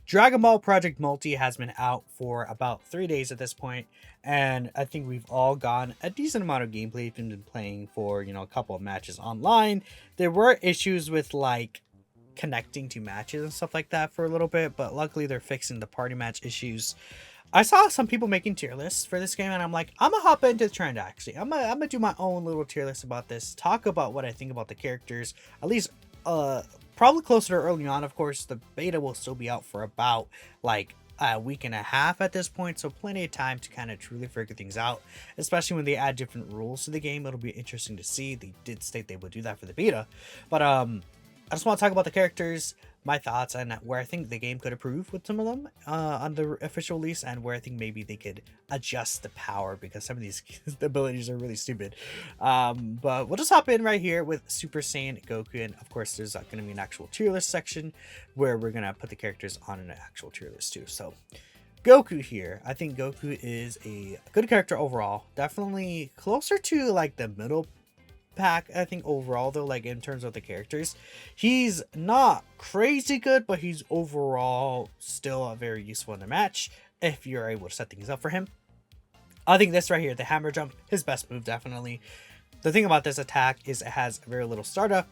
Dragon Ball Project Multi has been out for about 3 days at this point, and I think we've all gotten a decent amount of gameplay. If you've been playing for a couple of matches online. There were issues with like connecting to matches and stuff like that for a little bit, but luckily they're fixing the party match issues. I saw some people making tier lists for this game, and I'm like, I'm gonna hop into the trend. Actually, I'm gonna do my own little tier list about this. Talk about what I think about the characters. At least, probably closer to early on. Of course, the beta will still be out for about like a week and a half at this point, so plenty of time to kind of truly figure things out. Especially when they add different rules to the game, it'll be interesting to see. They did state they would do that for the beta, but I just want to talk about the characters, my thoughts, and where I think the game could improve with some of them on the official release, and where I think maybe they could adjust the power because some of these abilities are really stupid. But we'll just hop in right here with Super Saiyan Goku, and of course there's going to be an actual tier list section where we're going to put the characters on an actual tier list too. So Goku here. I think Goku is a good character overall. Definitely closer to like the middle pack, I think, overall, though. Like in terms of the characters, he's not crazy good, but he's overall still very useful in the match if you're able to set things up for him. I think this right here, the hammer jump, his best move, definitely. The thing about this attack is it has very little startup.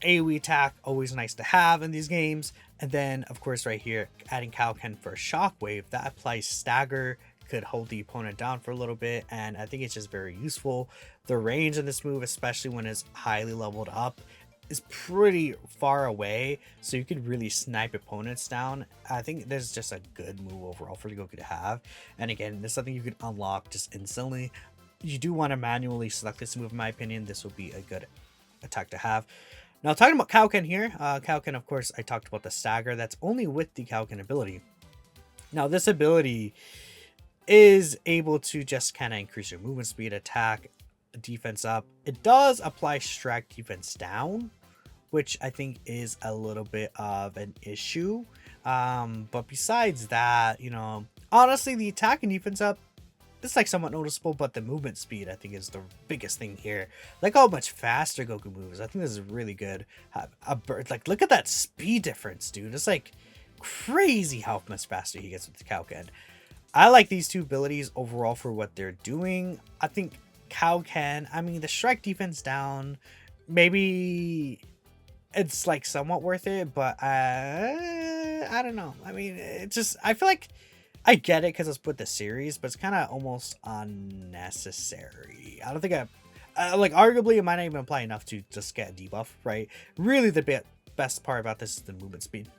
AoE attack, always nice to have in these games. And then of course right here, adding Kaioken for shockwave, that applies stagger, could hold the opponent down for a little bit, and I think it's just very useful. The range in this move, especially when it's highly leveled up, is pretty far away, so you could really snipe opponents down. I think this is just a good move overall for Goku to have, and again, this is something you could unlock just instantly. You do want to manually select this move, in my opinion. This will be a good attack to have. Now talking about Kaioken here, Kaioken, of course, I talked about the stagger. That's only with the Kaioken ability. Now this ability is able to just kind of increase your movement speed, attack, defense up. It does apply strike defense down, which I think is a little bit of an issue. But besides that, honestly, the attack and defense up, it's like somewhat noticeable, but the movement speed I think is the biggest thing here. Like how much faster Goku moves. I think this is really good. Like look at that speed difference, dude. It's like crazy how much faster he gets with the Kaioken. I like these two abilities overall for what they're doing. I think Kaioken, I mean, the strike defense down, maybe it's like somewhat worth it, but I don't know. I mean, I feel like I get it because it's with the series, but it's kind of almost unnecessary. I don't think like arguably it might not even apply enough to just get a debuff, right? Really the best part about this is the movement speed.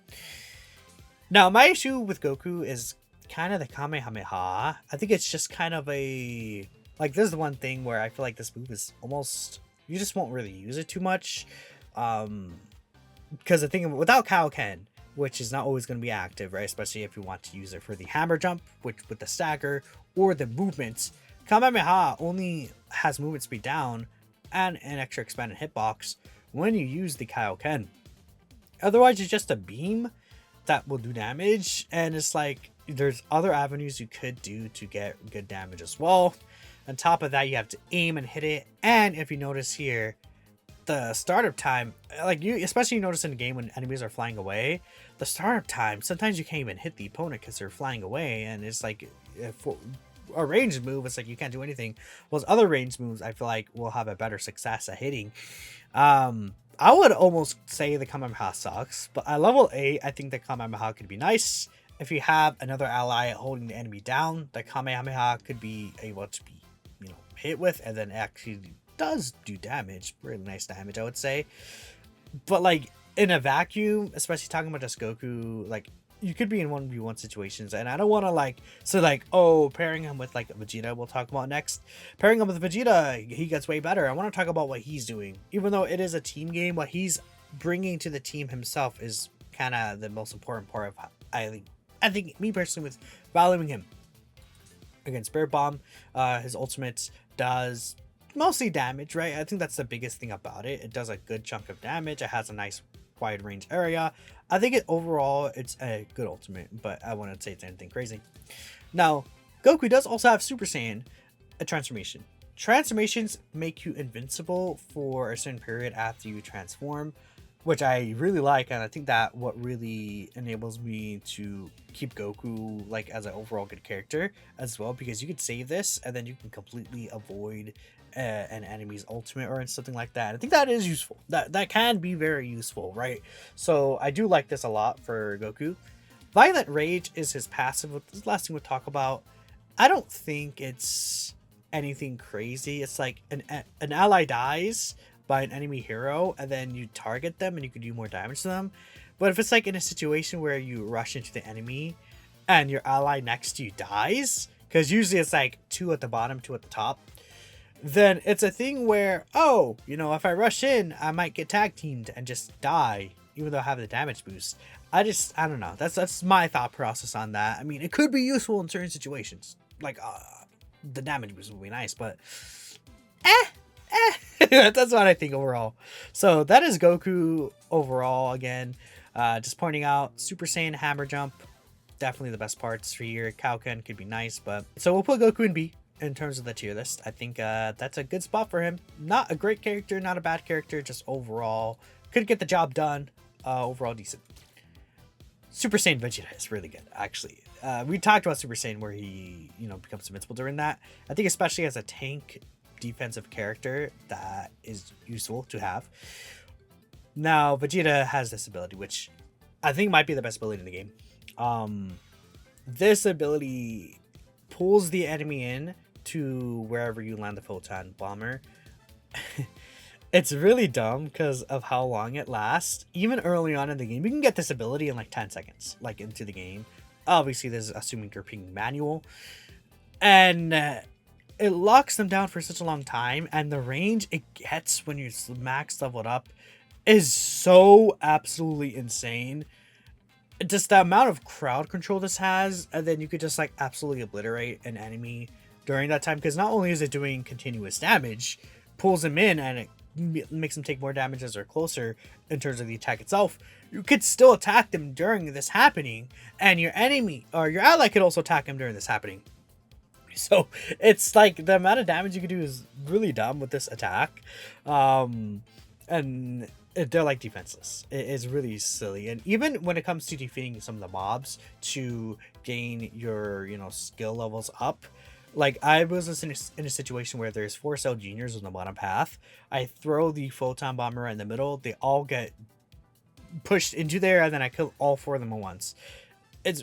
Now, my issue with Goku is kind of the Kamehameha. I think it's just kind of a like this is the one thing where I feel like this move is almost you just won't really use it too much, because the thing without Kaioken, which is not always going to be active, right, especially if you want to use it for the hammer jump, which with the stagger or the movements, Kamehameha only has movement speed down and an extra expanded hitbox when you use the Kaioken. Otherwise it's just a beam that will do damage, and it's like there's other avenues you could do to get good damage as well. On top of that, you have to aim and hit it, and if you notice here, the startup time, like especially you notice in the game when enemies are flying away, the startup time, sometimes you can't even hit the opponent because they're flying away, and it's like for a ranged move, it's like you can't do anything. Well, other ranged moves, I feel like will have a better success at hitting. I would almost say the Kamehameha sucks, but at level 8, I think the Kamehameha could be nice. If you have another ally holding the enemy down, the Kamehameha could be able to be, hit with, and then actually does do damage, really nice damage, I would say. But like in a vacuum, especially talking about just Goku, like you could be in 1v1 situations, and I don't want to pairing him with like Vegeta, we'll talk about next. Pairing him with Vegeta, he gets way better. I want to talk about what he's doing. Even though it is a team game, what he's bringing to the team himself is kind of the most important part of I think me personally with valuing him. Again, Spirit Bomb, his ultimate does mostly damage, right? I think that's the biggest thing about it. It does a good chunk of damage. It has a nice wide range area. I think overall it's a good ultimate, but I wouldn't say it's anything crazy. Now, Goku does also have Super Saiyan, a transformation. Transformations make you invincible for a certain period after you transform. which I really like, and I think that what really enables me to keep Goku like as an overall good character as well, because you could save this and then you can completely avoid an enemy's ultimate or something like that. I think that is useful. That can be very useful, right? So I do like this a lot for Goku. Violent Rage is his passive. This is the last thing we'll talk about. I don't think it's anything crazy. It's like an ally dies by an enemy hero, and then you target them and you can do more damage to them. But if it's like in a situation where you rush into the enemy and your ally next to you dies, because usually it's like 2 at the bottom, 2 at the top, then it's a thing where, oh, you know, if I rush in, I might get tag teamed and just die, even though I have the damage boost. I don't know. That's my thought process on that. I mean, it could be useful in certain situations. Like, the damage boost would be nice, but that's what I think overall. So that is Goku overall. Again, just pointing out Super Saiyan Hammer Jump, definitely the best parts for here. Kaioken could be nice, but so we'll put Goku in B in terms of the tier list. I think that's a good spot for him. Not a great character, not a bad character, just overall could get the job done. Overall decent. Super Saiyan Vegeta is really good, actually. We talked about Super Saiyan where he, you know, becomes invincible during that. I think especially as a tank defensive character, that is useful to have. Now, Vegeta has this ability, which I think might be the best ability in the game. This ability pulls the enemy in to wherever you land the photon bomber. It's really dumb because of how long it lasts. Even early on in the game, you can get this ability in like 10 seconds, like into the game. Obviously, this is assuming you're playing manual. And it locks them down for such a long time. And the range it gets when you max leveled up is so absolutely insane. Just the amount of crowd control this has. And then you could just like absolutely obliterate an enemy during that time. Because not only is it doing continuous damage, pulls them in and it makes them take more damage as they're closer in terms of the attack itself. You could still attack them during this happening, and your enemy or your ally could also attack them during this happening. So it's like the amount of damage you could do is really dumb with this attack. And they're like defenseless. It is really silly. And even when it comes to defeating some of the mobs to gain your, you know, skill levels up, like, I was in a situation where there's 4 cell juniors on the bottom path. I throw the photon bomber in the middle. They all get pushed into there, and then I kill all 4 of them at once. It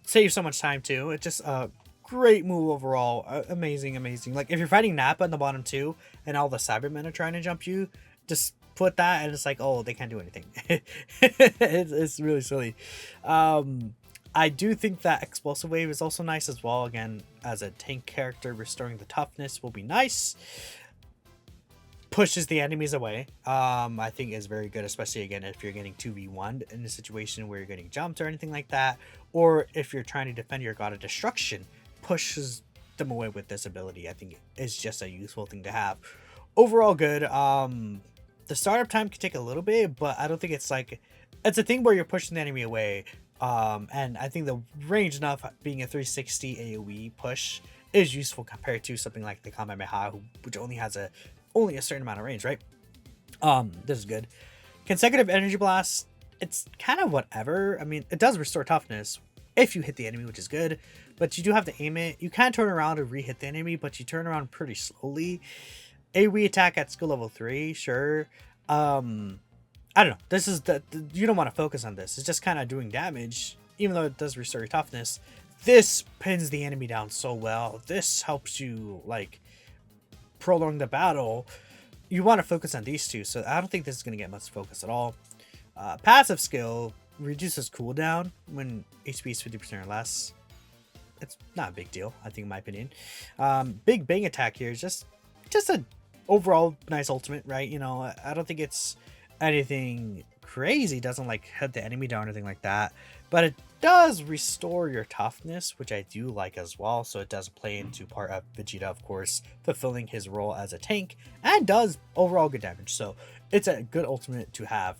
saves so much time, too. It's just a great move overall. Amazing. Like, if you're fighting Nappa in the bottom 2, and all the Cybermen are trying to jump you, just put that, and it's like, oh, they can't do anything. It's really silly. I do think that Explosive Wave is also nice as well. Again, as a tank character, restoring the toughness will be nice. Pushes the enemies away. I think is very good, especially again if you're getting 2v1 in a situation where you're getting jumped or anything like that, or if you're trying to defend your God of Destruction, pushes them away with this ability. I think it's just a useful thing to have. Overall good. The startup time can take a little bit, but I don't think it's like, it's a thing where you're pushing the enemy away. And I think the range enough being a 360 AoE push is useful compared to something like the Kamehameha, which only has a certain amount of range, right? This is good. Consecutive energy blast, it's kind of whatever. I mean, it does restore toughness if you hit the enemy, which is good, but you do have to aim it. You can turn around and re-hit the enemy, but you turn around pretty slowly. AoE attack at skill level 3, sure. I don't know. This is you don't want to focus on this. It's just kind of doing damage, even though it does restore your toughness. This pins the enemy down so well. This helps you like prolong the battle. You want to focus on these two, so I don't think this is going to get much focus at all. Passive skill reduces cooldown when HP is 50% or less. It's not a big deal, I think, in my opinion. Big Bang attack here is just a overall nice ultimate, right? You know, I don't think it's anything crazy. It doesn't like head the enemy down or anything like that, but it does restore your toughness, which I do like as well. So it does play into part of Vegeta, of course, fulfilling his role as a tank, and does overall good damage. So it's a good ultimate to have.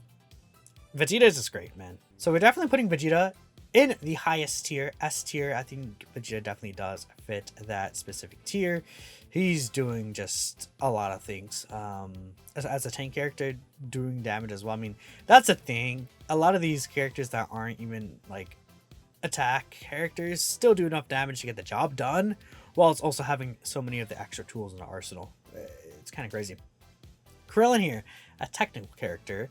Vegeta is just great, man. So we're definitely putting Vegeta in the highest tier, S tier. I think Vegeta definitely does fit that specific tier. He's doing just a lot of things. As a tank character, doing damage as well. I mean, that's a thing. A lot of these characters that aren't even like attack characters still do enough damage to get the job done, while it's also having so many of the extra tools in the arsenal. It's kind of crazy. Krillin here, a technical character.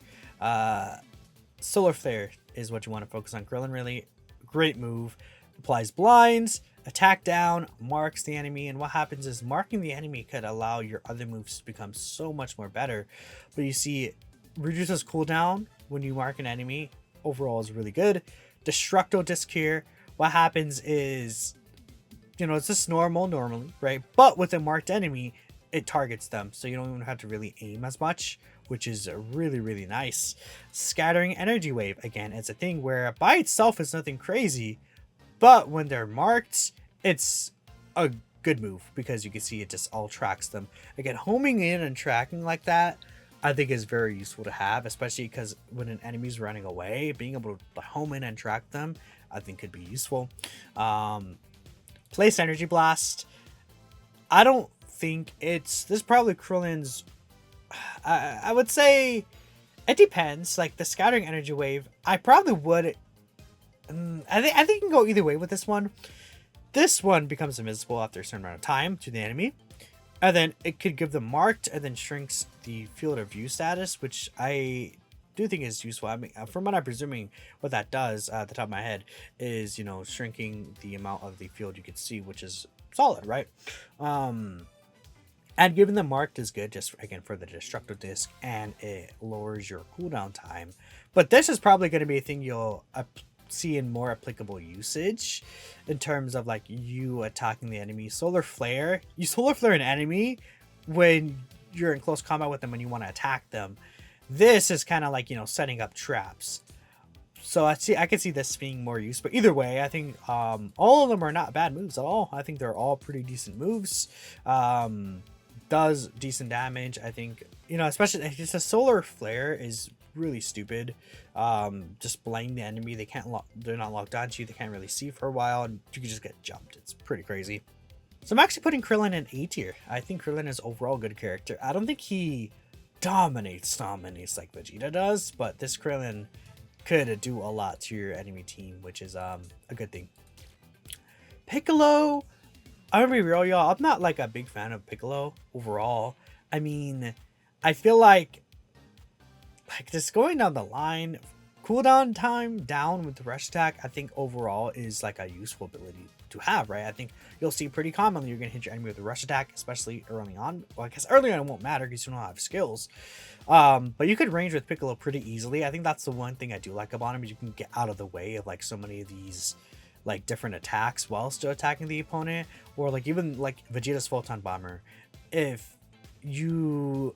Solar Flare is what you want to focus on. Krillin, really great move. Applies blinds, attack down, marks the enemy, and what happens is marking the enemy could allow your other moves to become so much more better. But you see, reduces cooldown when you mark an enemy. Overall is really good. Destructo Disc here. What happens is, you know, it's just normally, right? But with a marked enemy, it targets them, so you don't even have to really aim as much, which is really, really nice. Scattering Energy Wave, again, it's a thing where by itself is nothing crazy, but when they're marked, it's a good move because you can see it just all tracks them. Again, homing in and tracking like that, I think is very useful to have, especially because when an enemy's running away, being able to home in and track them, I think could be useful. Place Energy Blast. I don't think this is probably Krillin's. I would say it depends. Like the Scattering Energy Wave, I probably would. I think you can go either way with this one. This one becomes invisible after a certain amount of time to the enemy, and then it could give them marked and then shrinks the field of view status, which I do think is useful. I mean, from what I'm presuming, what that does at the top of my head is, you know, shrinking the amount of the field you can see, which is solid, right? And giving them marked is good, just again for the destructive disc, and it lowers your cooldown time. But this is probably going to be a thing you'll see in more applicable usage in terms of like you attacking the enemy. Solar Flare, you Solar Flare an enemy when you're in close combat with them when you want to attack them. This is kind of like, you know, setting up traps. So I can see this being more used, but either way, I think all of them are not bad moves at all. I think they're all pretty decent moves. Does decent damage. I think, you know, especially just a Solar Flare is really stupid. Just blinding the enemy. They're not locked onto you. They can't really see for a while, and you can just get jumped. It's pretty crazy. So I'm actually putting Krillin in A tier. I think Krillin is overall a good character. I don't think he dominates like Vegeta does, but this Krillin could do a lot to your enemy team, which is a good thing. Piccolo, I'm gonna be real, y'all. I'm not like a big fan of Piccolo overall. I mean, I feel like just going down the line, cooldown time down with the rush attack, I think overall is like a useful ability to have, right? I think you'll see pretty commonly you're gonna hit your enemy with a rush attack, especially early on. Well, I guess early on it won't matter because you don't have skills. But you could range with Piccolo pretty easily. I think that's the one thing I do like about him, is you can get out of the way of like so many of these like different attacks while still attacking the opponent, or like even like Vegeta's Photon Bomber. If you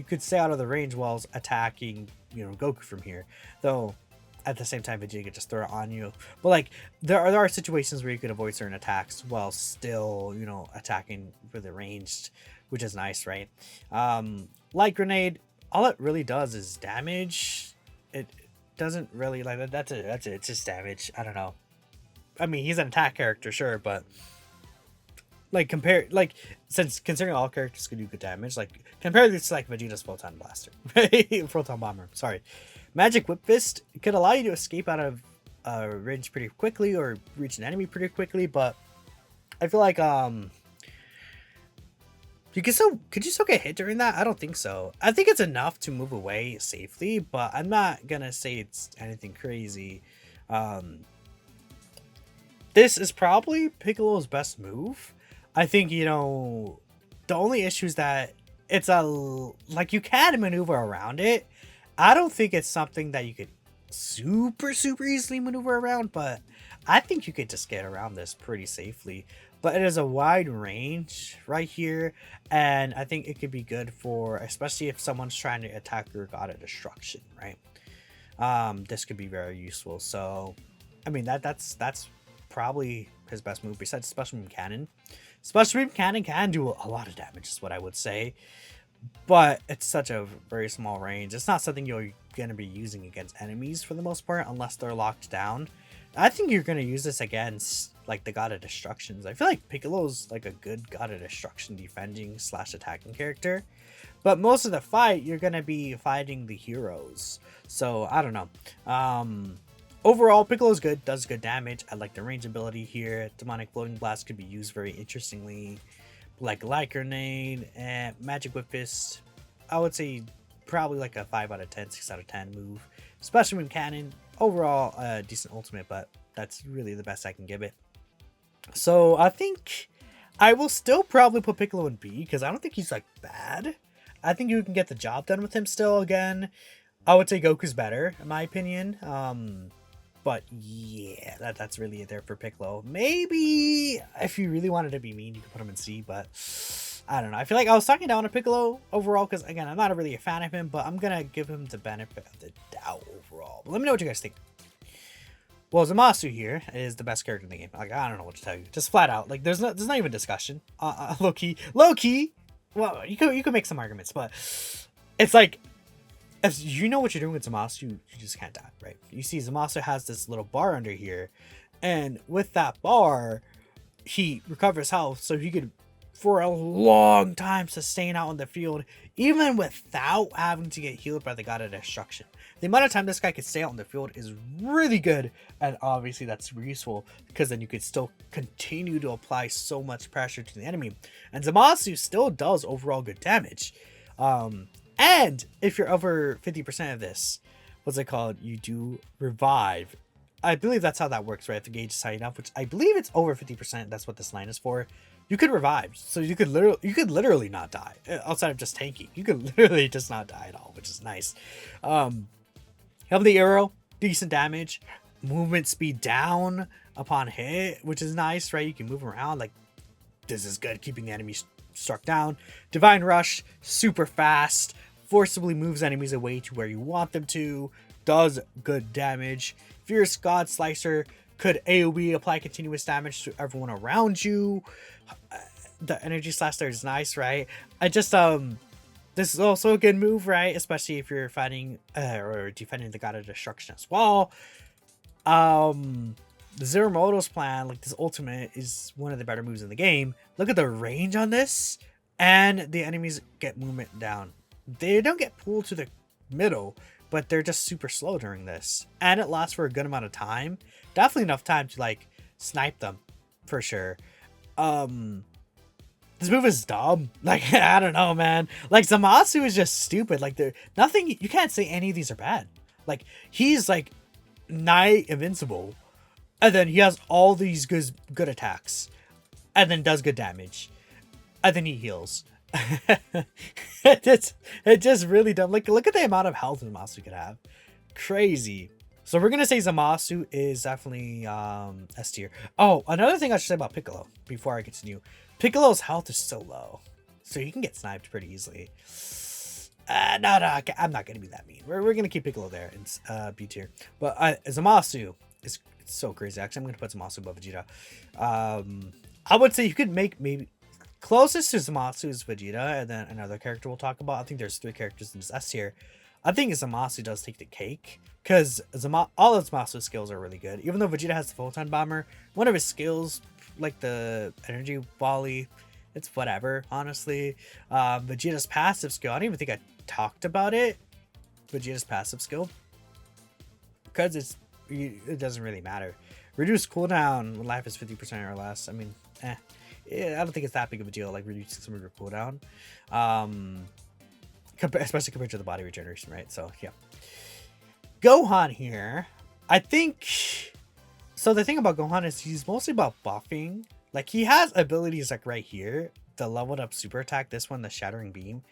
could stay out of the range while attacking, you know, Goku from here, though at the same time Vegeta could just throw it on you. But like there are situations where you could avoid certain attacks while still, you know, attacking with a ranged, which is nice, right? Light Grenade, all it really does is damage. It doesn't really like that's it. It's just damage. I don't know. I mean, he's an attack character, sure, but like since considering all characters can do good damage, like compare this to like Vegeta's Photon Blaster, Photon Bomber. Sorry, Magic Whip Fist could allow you to escape out of range pretty quickly or reach an enemy pretty quickly, but I feel like could you still get hit during that? I don't think so. I think it's enough to move away safely, but I'm not gonna say it's anything crazy. This is probably Piccolo's best move. I think, you know, the only issue is that it's like you can maneuver around it. I don't think it's something that you could super easily maneuver around, but I think you could just get around this pretty safely. But it is a wide range right here, and I think it could be good for, especially if someone's trying to attack your God of Destruction, right? This could be very useful. So, I mean, that's probably his best move besides Special Beam Cannon. Special Beam Cannon can do a lot of damage, is what I would say, but it's such a very small range. It's not something you're going to be using against enemies for the most part, unless they're locked down. I think you're gonna use this against like the God of Destructions. I feel like Piccolo's like a good God of Destruction defending slash attacking character. But most of the fight, you're gonna be fighting the heroes. So I don't know. Overall, Piccolo's good, does good damage. I like the range ability here. Demonic Floating Blast could be used very interestingly. Light Grenade and Magic Whip Fist. I would say probably like a 5 out of 10, 6 out of 10 move. Special Move Cannon. Overall, decent ultimate, but that's really the best I can give it. So I think I will still probably put Piccolo in B because I don't think he's like bad. I think you can get the job done with him still. Again, I would say Goku's better in my opinion. But yeah, that's really it there for Piccolo. Maybe if you really wanted to be mean, you could put him in C, but I don't know. I feel like I was talking down to Piccolo overall because, again, I'm not really a fan of him, but I'm going to give him the benefit of the doubt overall. But let me know what you guys think. Well, Zamasu here is the best character in the game. Like, I don't know what to tell you. Just flat out. Like, there's not even discussion. Low key. Well, you could make some arguments, but it's like, if you know what you're doing with Zamasu, you just can't die, right? You see Zamasu has this little bar under here, and with that bar, he recovers health, so he could, for a long time, sustain out on the field, even without having to get healed by the God of Destruction. The amount of time this guy could stay out on the field is really good, and obviously that's super useful, because then you could still continue to apply so much pressure to the enemy. And Zamasu still does overall good damage. And if you're over 50% of this, what's it called? You do revive. I believe that's how that works, right? If the gauge is high enough, which I believe it's over 50%. That's what this line is for. You could revive, so you could literally not die outside of just tanking. You could literally just not die at all, which is nice. Heavenly Arrow, decent damage, movement speed down upon hit, which is nice, right? You can move around. Like, this is good, keeping the enemies struck down. Divine Rush, super fast, forcibly moves enemies away to where you want them to, does good damage. Fierce God Slicer could AoE, apply continuous damage to everyone around you. The Energy Slash there is nice, right? This is also a good move, right? Especially if you're fighting or defending the God of Destruction as well. The Zero Moto's plan, like this ultimate, is one of the better moves in the game. Look at the range on this, and the enemies get movement down. They don't get pulled to the middle, but they're just super slow during this, and it lasts for a good amount of time. Definitely enough time to like snipe them, for sure. This move is dumb. Like, I don't know, man. Like, Zamasu is just stupid. Like, nothing. You can't say any of these are bad. Like, he's like nigh invincible. And then he has all these good attacks. And then does good damage. And then he heals. It's just really dumb. Like, look at the amount of health Zamasu could have. Crazy. So we're going to say Zamasu is definitely S tier. Oh, another thing I should say about Piccolo before I continue. Piccolo's health is so low. So he can get sniped pretty easily. No, I'm not going to be that mean. We're going to keep Piccolo there in B tier. But Zamasu is so crazy. Actually, I'm going to put Zamasu above Vegeta. I would say you could make maybe closest to Zamasu is Vegeta, and then another character we'll talk about. I think there's 3 characters in this S tier. I think Zamasu does take the cake, because all of Zamasu's skills are really good. Even though Vegeta has the Photon Bomber, one of his skills, like the Energy Volley, it's whatever, honestly. Vegeta's passive skill, I don't even think I talked about it. Vegeta's passive skill, because it doesn't really matter. Reduce cooldown when life is 50% or less. I mean, I don't think it's that big of a deal, like reducing some of your cooldown. Especially compared to the body regeneration, right? So, yeah. Gohan here, I think... So, the thing about Gohan is he's mostly about buffing. Like, he has abilities like right here. The leveled up super attack, this one, the Shattering Beam,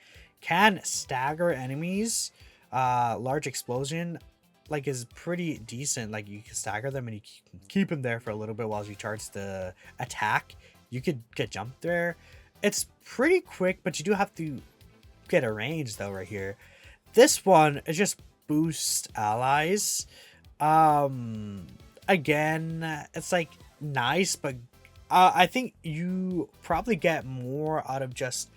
can stagger enemies. Large Explosion, like, is pretty decent. Like, you can stagger them and you can keep them there for a little bit while you charge the attack. You could get jumped there. It's pretty quick, but you do have to get a range though right here. This one is just boost allies. Again, it's like nice, but I think you probably get more out of just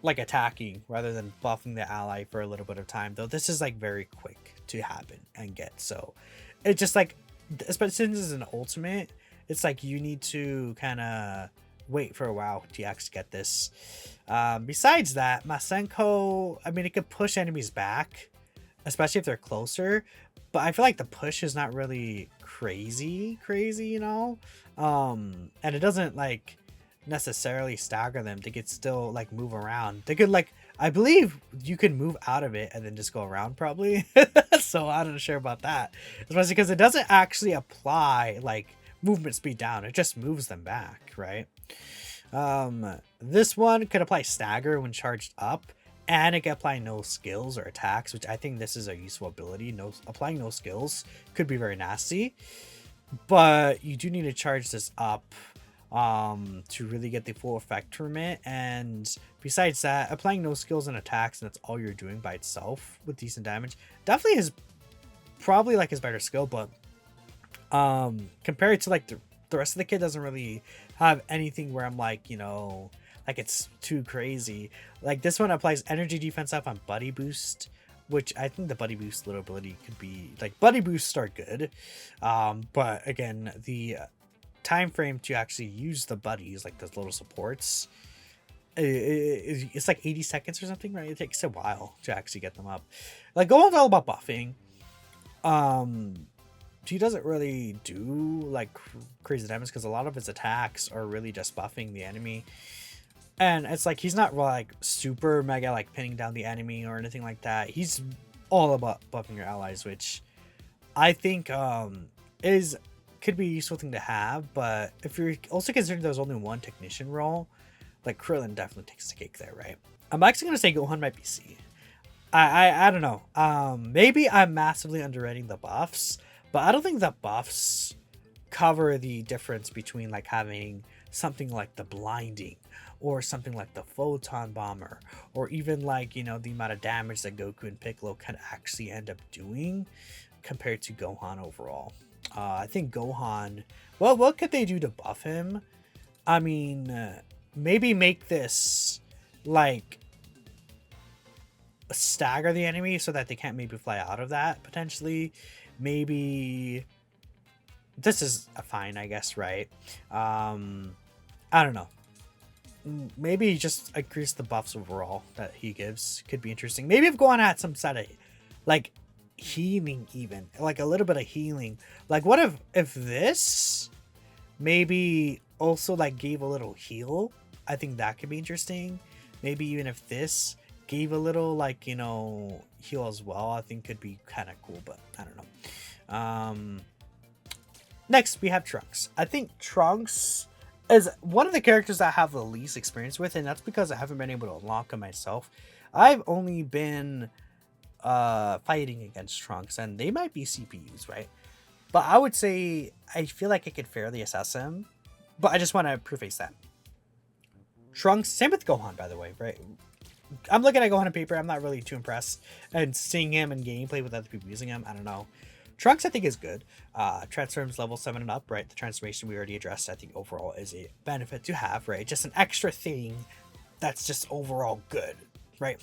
like attacking rather than buffing the ally for a little bit of time, though this is like very quick to happen and get. So it's just like especially since it's an ultimate, it's like you need to kind of wait for a while to actually get this. Besides that, Masenko, I mean, it could push enemies back, especially if they're closer, but I feel like the push is not really crazy, you know? And it doesn't like necessarily stagger them. They could still like move around. They could like, I believe you can move out of it and then just go around probably. So I'm not sure about that, especially because it doesn't actually apply like movement speed down. It just moves them back, right? This one could apply stagger when charged up, and it can apply no skills or attacks, which I think this is a useful ability. Applying no skills could be very nasty, but you do need to charge this up to really get the full effect from it. And besides that, applying no skills and attacks, and that's all you're doing by itself with decent damage, definitely is probably like his better skill, but compared to like the rest of the kit doesn't really have anything where I'm like, you know, like it's too crazy. Like this one applies energy defense up on buddy boost, which I think the buddy boost little ability could be like, buddy boosts are good, but again, the time frame to actually use the buddies, like those little supports, it's like 80 seconds or something, right? It takes a while to actually get them up. Like Gohan's all about buffing. He doesn't really do like crazy damage because a lot of his attacks are really just buffing the enemy, and it's like he's not like super mega like pinning down the enemy or anything like that. He's all about buffing your allies, which I think could be a useful thing to have. But if you're also considering there's only one technician role, like Krillin definitely takes the cake there, right? I'm actually gonna say Gohan might be C. I don't know. Maybe I'm massively underrating the buffs, but I don't think the buffs cover the difference between like having something like the blinding or something like the photon bomber, or even like, you know, the amount of damage that Goku and Piccolo can actually end up doing compared to Gohan overall. I think Gohan, well, what could they do to buff him? I mean, maybe make this like stagger the enemy so that they can't maybe fly out of that potentially. Maybe this is a fine, I guess, right? I don't know. Maybe just increase the buffs overall that he gives could be interesting. Maybe if Gohan had some sort of like healing, even like a little bit of healing. Like what if this maybe also like gave a little heal? I think that could be interesting. Maybe even if this gave a little like, you know, heal as well, I think could be kind of cool, but I don't know. Next we have Trunks. I think Trunks is one of the characters that I have the least experience with, and that's because I haven't been able to unlock him myself. I've only been fighting against Trunks, and they might be CPUs, right? But I would say I feel like I could fairly assess him, but I just want to preface that. Trunks, same with Gohan, by the way, right? I'm looking at Gohan on paper, I'm not really too impressed, and seeing him in gameplay with other people using him, I don't know. Trunks I think is good. Transforms level 7 and up, right? The transformation we already addressed, I think overall is a benefit to have, right? Just an extra thing that's just overall good, right?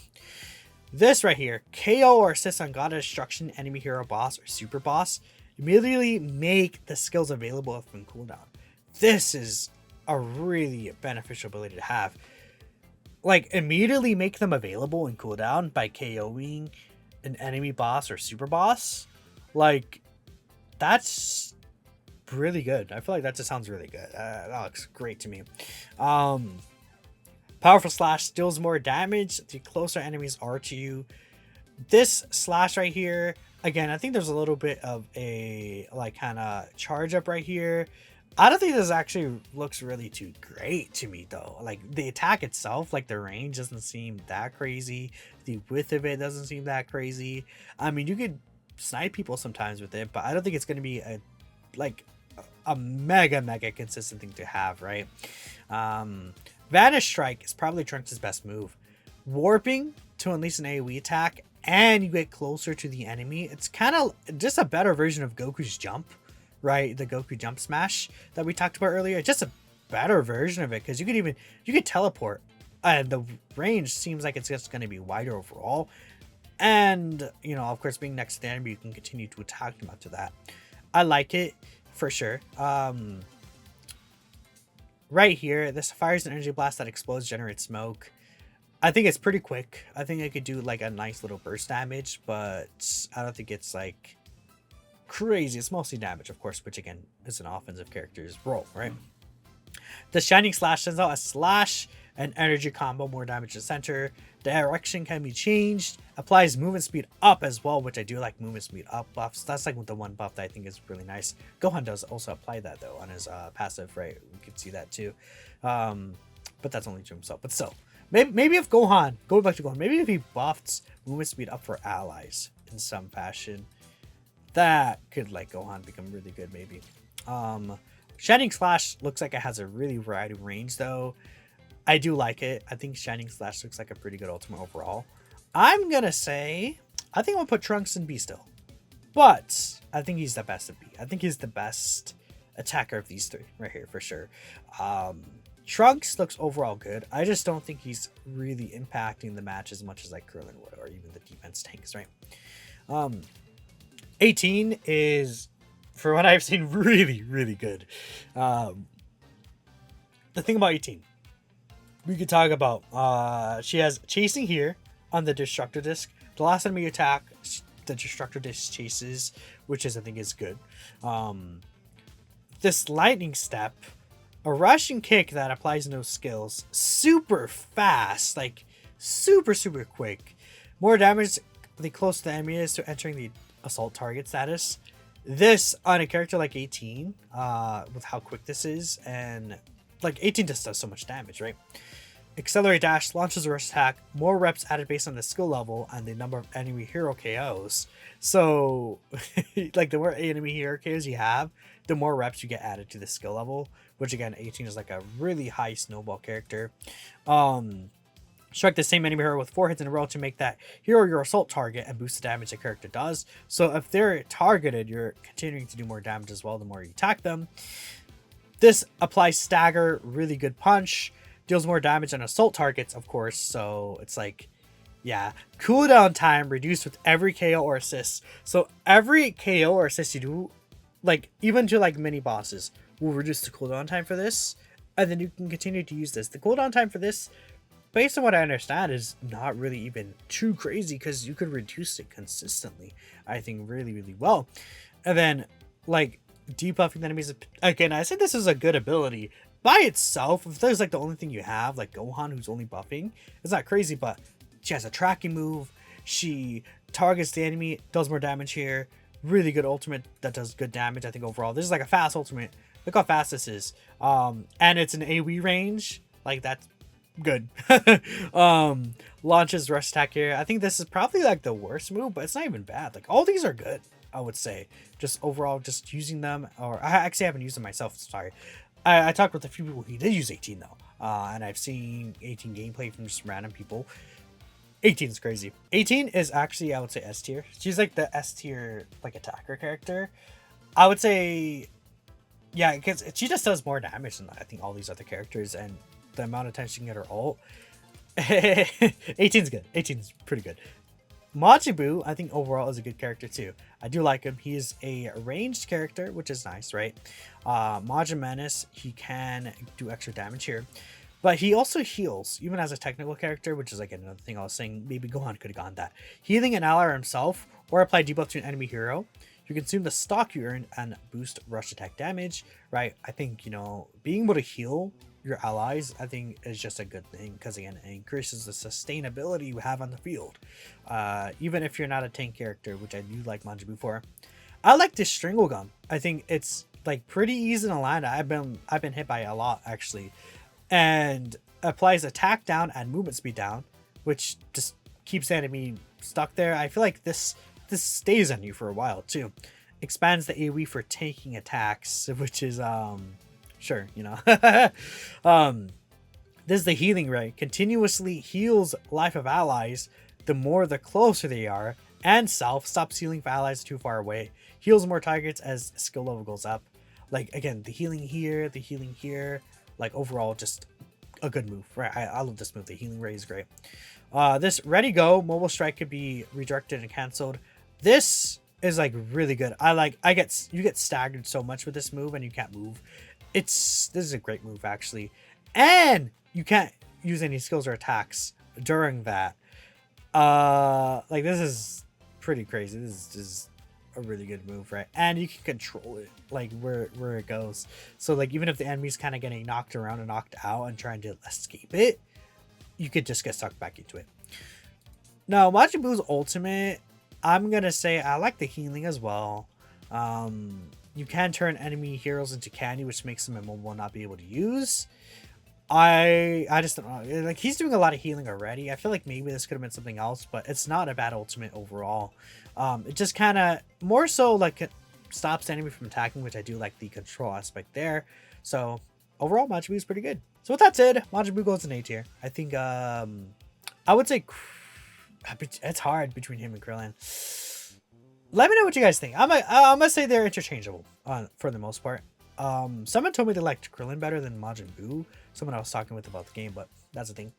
This right here, KO or assist on God of Destruction, enemy hero boss, or super boss, immediately make the skills available if in cooldown. This is a really beneficial ability to have. Like, immediately make them available in cooldown by KOing an enemy boss or super boss. Like, that's really good. I feel like that just sounds really good. That looks great to me. Powerful slash deals more damage the closer enemies are to you. This slash right here, again, I think there's a little bit of a like kind of charge up right here. I don't think this actually looks really too great to me though. Like the attack itself, like the range doesn't seem that crazy. The width of it doesn't seem that crazy. I mean, you could snipe people sometimes with it, but I don't think it's going to be a mega consistent thing to have, right? Vanish Strike is probably Trunks' best move. Warping to unleash an AoE attack and you get closer to the enemy. It's kind of just a better version of Goku's jump, right? The Goku jump smash that we talked about earlier. Just a better version of it because you could teleport and the range seems like it's just going to be wider overall. And, you know, of course, being next to the enemy, you can continue to attack them after that. I like it for sure. Right here, this fires an energy blast that explodes, generates smoke. I think it's pretty quick. I think it could do like a nice little burst damage, but I don't think it's like crazy. It's mostly damage, of course, which again is an offensive character's role, right? The Shining Slash sends out a slash and energy combo, more damage to the center. The direction can be changed. Applies movement speed up as well, which I do like movement speed up buffs. That's like the one buff that I think is really nice. Gohan does also apply that though on his passive, right? We can see that too. But that's only to himself. But still, maybe if Gohan, going back to Gohan, maybe if he buffs movement speed up for allies in some fashion, that could like Gohan become really good maybe. Shining Slash looks like it has a really variety range though. I do like it. I think Shining Slash looks like a pretty good ultimate overall. I'm gonna say, I think I'll put Trunks in B still. But I think he's the best of B. I think he's the best attacker of these three right here for sure. Trunks looks overall good. I just don't think he's really impacting the match as much as like Krillin would, or even the defense tanks, right? 18 is, for what I've seen, really, really good. The thing about 18, we could talk about, she has chasing here on the destructor disc. The last enemy attack, the destructor disc chases, which is, I think, is good. This lightning step, a rushing kick that applies no skills, super fast, like super quick. More damage the closer the enemy is to entering the assault target status. This on a character like 18, with how quick this is, and like 18 just does so much damage, right? Accelerate dash launches a rush attack, more reps added based on the skill level and the number of enemy hero KOs. So like the more enemy hero KOs you have, the more reps you get added to the skill level, which again 18 is like a really high snowball character. Strike the same enemy hero with 4 hits in a row to make that hero your assault target and boost the damage the character does. So if they're targeted, you're continuing to do more damage as well the more you attack them. This applies stagger, really good punch. Deals more damage on assault targets, of course. So it's like, yeah. Cooldown time reduced with every KO or assist. So every KO or assist you do, like even to like mini bosses, will reduce the cooldown time for this. And then you can continue to use this. The cooldown time for this, based on what I understand, is not really even too crazy because you could reduce it consistently, I think, really, really well. And then, like, debuffing the enemies. Again, I said this is a good ability. By itself, if there's, like, the only thing you have, like Gohan, who's only buffing, it's not crazy, but she has a tracking move. She targets the enemy, does more damage here. Really good ultimate that does good damage, I think, overall. This is, like, a fast ultimate. Look how fast this is. And it's an AoE range. Like, that's good. Launches rush attack here. I think this is probably like the worst move, but it's not even bad. Like all these are good, I would say. Just overall, just using them, or I actually haven't used them myself. Sorry, I talked with a few people who did use 18 though, and I've seen 18 gameplay from just random people. 18 is crazy. 18 is actually, I would say, S tier. She's like the S tier like attacker character. I would say, yeah, because she just does more damage than I think all these other characters, and the amount of time she can get her ult. 18's good. 18's pretty good. Majin Buu, I think overall is a good character too. I do like him. He's a ranged character, which is nice, right? Majin Menace, he can do extra damage here. But he also heals, even as a technical character, which is like another thing I was saying. Maybe Gohan could have gone that. Healing an ally himself, or apply debuff to an enemy hero. You consume the stock you earned and boost rush attack damage, right? I think, you know, being able to heal your allies, I think, is just a good thing, because again, it increases the sustainability you have on the field. Even if you're not a tank character, which I do like Majin Buu for. I like this Stringle Gun. I think it's like pretty easy to land. I've been hit by it a lot actually, and applies attack down and movement speed down, which just keeps the enemy stuck there. I feel like this stays on you for a while too. Expands the AoE for taking attacks, which is sure, you know. This is the healing ray. Continuously heals life of allies the more the closer they are, and self. Stops healing for allies too far away. Heals more targets as skill level goes up. Like again, the healing here, like overall just a good move, right? I love this move. The healing ray is great. This ready go mobile strike could be redirected and cancelled. This is like really good. You get staggered so much with this move and you can't move. This is a great move actually. And you can't use any skills or attacks during that. Like this is pretty crazy. This is just a really good move, right? And you can control it, like where it goes. So like even if the enemy's kind of getting knocked around and knocked out and trying to escape it, you could just get sucked back into it. Now, Majin Buu's ultimate, I'm gonna say I like the healing as well. You can turn enemy heroes into candy, which makes them immobile and not be able to use. I just don't know. Like he's doing a lot of healing already. I feel like maybe this could have been something else, but it's not a bad ultimate overall. It just kind of more so like it stops the enemy from attacking, which I do like the control aspect there. So overall, Majin Buu is pretty good. So with that said, Majin Buu goes in A tier. I think I would say it's hard between him and Krillin. Let me know what you guys think. I'm gonna say they're interchangeable for the most part. Someone told me they liked Krillin better than Majin Buu. Someone I was talking with about the game, but that's the thing.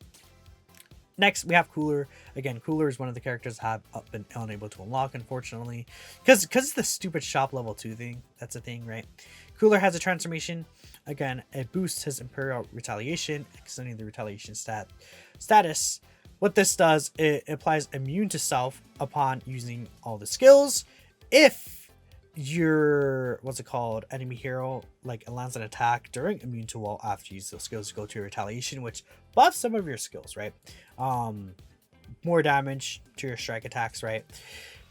Next, we have Cooler. Again, Cooler is one of the characters I have been unable to unlock, unfortunately. Because it's the stupid shop level 2 thing. That's a thing, right? Cooler has a transformation. Again, it boosts his Imperial Retaliation, extending the retaliation status. What this does, it applies immune to self upon using all the skills. If your enemy hero like lands an attack during immune to all after you use those skills, go to your retaliation, which buffs some of your skills, right? More damage to your strike attacks, right?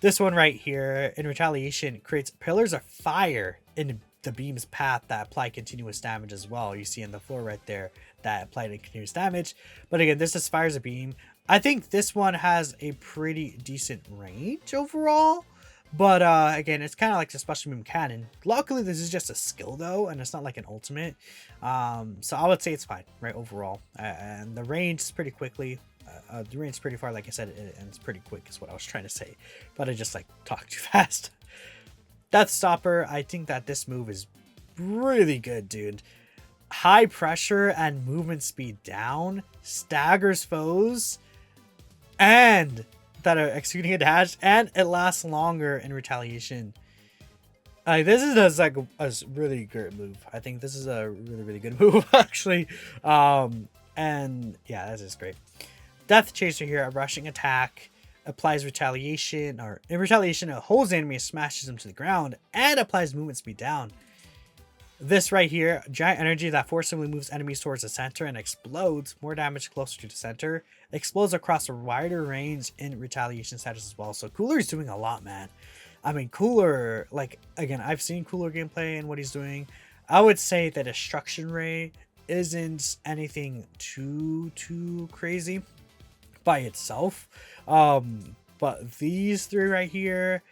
This one right here in retaliation creates pillars of fire in the beam's path that apply continuous damage as well. You see in the floor right there that apply to continuous damage. But again, this just fires a beam. I think this one has a pretty decent range overall. But again, it's kind of like the special beam cannon. Luckily, this is just a skill though, and it's not like an ultimate. So I would say it's fine, right, overall. And the range is pretty quickly. The range is pretty far, like I said, and it's pretty quick is what I was trying to say. But I just like talked too fast. Death Stopper, I think that this move is really good, dude. High pressure and movement speed down, staggers foes, and that are executing a dash, and it lasts longer in retaliation. This is like a really good move. I think this is a really good move actually. And yeah, that's just great. Death Chaser here, a rushing attack, applies retaliation, or in retaliation it holds the enemy and smashes them to the ground, and applies movement speed down. This right here, giant energy that forcibly moves enemies towards the center and explodes. More damage closer to the center. Explodes across a wider range in retaliation status as well. So Cooler is doing a lot, man. I mean, Cooler, like, again, I've seen Cooler gameplay and what he's doing. I would say that Destruction Ray isn't anything too crazy by itself. But these three right here,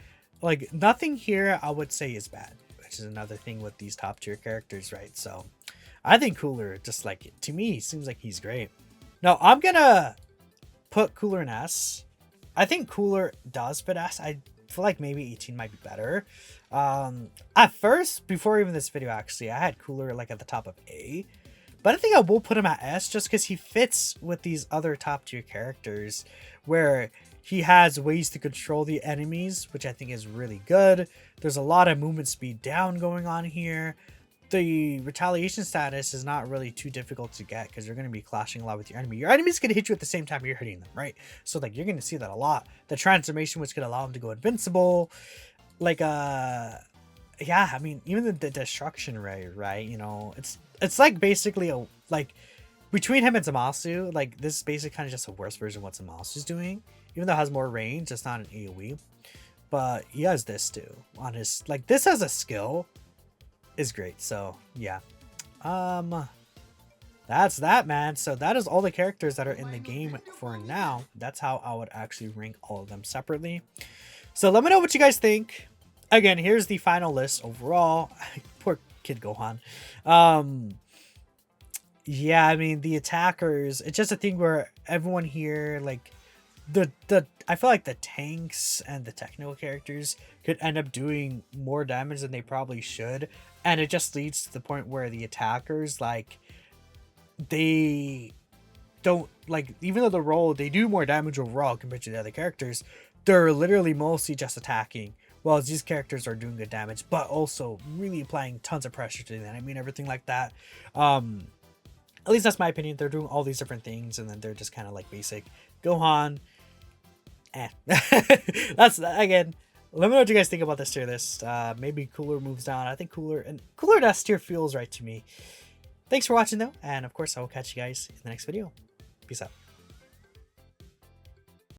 like, nothing here I would say is bad. Which is another thing with these top tier characters, right? So I think Cooler, just like, to me, seems like he's great. Now I'm gonna put Cooler in S. I think Cooler does fit S. I feel like maybe 18 might be better. At first, before even this video, actually, I had Cooler like at the top of A, but I think I will put him at S just because he fits with these other top tier characters where he has ways to control the enemies, which I think is really good. There's a lot of movement speed down going on here. The retaliation status is not really too difficult to get because you're going to be clashing a lot with your enemy. Your enemy's going to hit you at the same time you're hitting them, right? So like you're going to see that a lot. The transformation, which could allow him to go invincible. Like yeah, I mean, even the destruction ray, right? You know, it's like basically a like between him and Zamasu, like this is basically kind of just a worse version of what Zamasu's doing. Even though it has more range, it's not an AoE. But he has this too. On his, like, this as a skill is great. So yeah. That's that, man. So that is all the characters that are in the game for now. That's how I would actually rank all of them separately. So let me know what you guys think. Again, here's the final list overall. Poor kid Gohan. Yeah, I mean, the attackers, it's just a thing where everyone here, like, I feel like the tanks and the technical characters could end up doing more damage than they probably should, and it just leads to the point where the attackers, like, they don't, like, even though they do more damage overall compared to the other characters, they're literally mostly just attacking well, these characters are doing good damage, but also really applying tons of pressure to the enemy and everything like that. At least that's my opinion. They're doing all these different things, and then they're just kind of like basic. Gohan, that's again. Let me know what you guys think about this tier list. Maybe Cooler moves down. I think Cooler S tier feels right to me. Thanks for watching though, and of course I will catch you guys in the next video. Peace out.